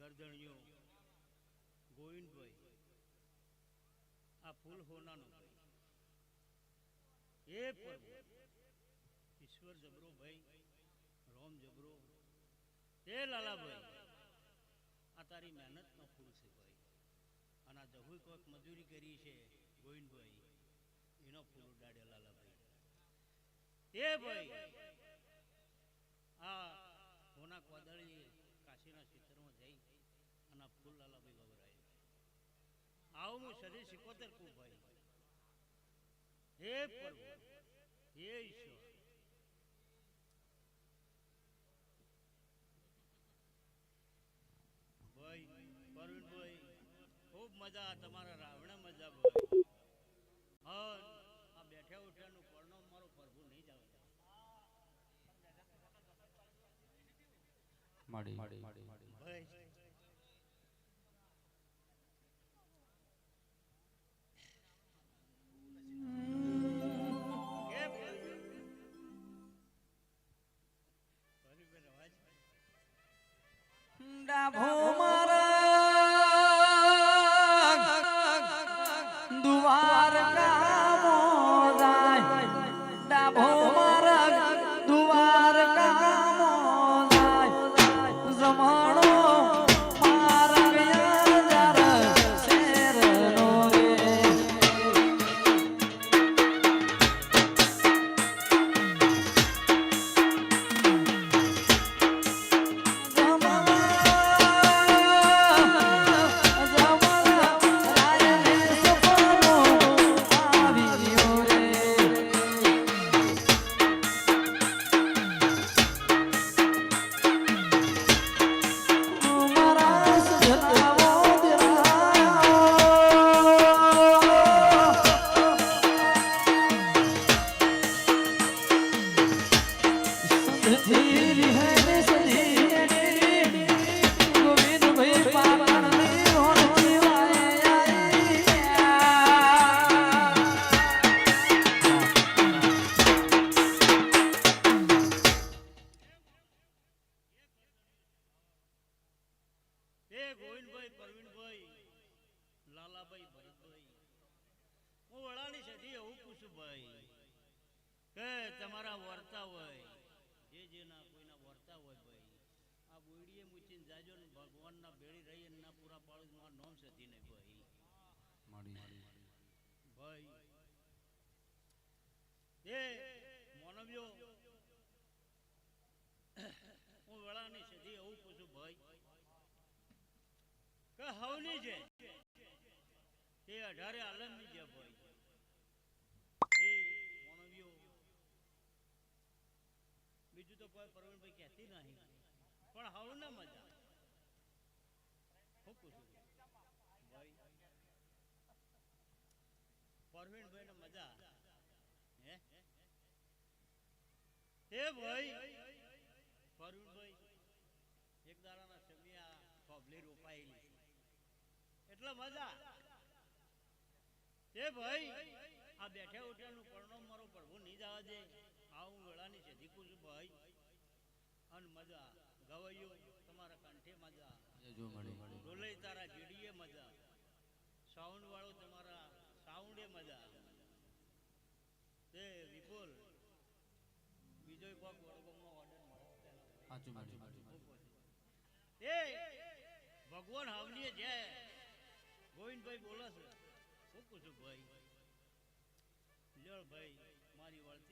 ગરદણિયો ગોવિંદભાઈ આ ફૂલ હોનાનો એ પર્વ ઈશ્વર જબરો ભાઈ રોમ જબરો એ લાલાભાઈ આ તારી મહેનતનો ફૂલ છે ભાઈ અને આ જહુઈ કોઈક મજૂરી કરી છે ગોવિંદભાઈ એનો ફૂલ ઉડાડે લાલાભાઈ એ ભાઈ આ હોના કોદળી કાશીના ક્ષેત્રમાં જઈ અને આ ફૂલ લાલાભાઈ વવરાય આવું હું શરીર 77 કું ભાઈ હે પ્રભુ હે ઈશ્વર ભાઈ પરવીનભાઈ ખૂબ મજા તમારા રાવણા મજા ભાઈ હા આ બેઠા ઉઠ્યાનું પરણો મારો પ્રભુ નહીં જાવ ભાઈ ડાભો મારા દ્વારકા મોજાય ડાભો મારા દ્વારકા મોજાય જમાણો મારા વ્યાજાર શેરનો રે ગોવિંદભાઈ પરવીનભાઈ લાલાભાઈ ભરતભાઈ હું વડાની સધી એવું પૂછું ભાઈ કે તમારા વર્તા હોય જે ના કોઈના વર્તા હોય ભાઈ આ બોડીએ મૂચીને જાજો ને ભગવાનના ભેળી રહી ના પૂરા પાડું મારું નામ સધી નહીં ભાઈ એ મોનવ્યો હું વડાની સધી એવું પૂછું ભાઈ કે હવની છે તે 18 આલમની છે ભાઈ એ મોનવ્યો બીજું તો કોઈ પરવીનભાઈ કહેતી નહીં પણ હવના મજા હું પૂછું ભાઈ પરવીનભાઈ ને મજા હે ભાઈ પરવીનભાઈ એક દાડાના સમિયા ફોબલી રોપાયેલી એટલે મજા તે ભાઈ આ બેઠે ઉઠ્યાનું પરણો મારો પ્રભુ નહીં જવા દે આવું વેળાની છે દીકું છું ભાઈ અને મજા ગવૈયો તમારા કંઠે મજા ઢોલઈ તારા ગીડીએ મજા સાઉન્ડ વાળો તમારા સાઉન્ડે મજા તે વિપુલ બીજો કોક વડગામનો ઓર્ડર મળે સાચું એ ભગવાન હાવલીએ જે ગોવિંદભાઈ બોલે છે હું પૂછું ભાઈ લ્યો ભાઈ મારી વાર્તા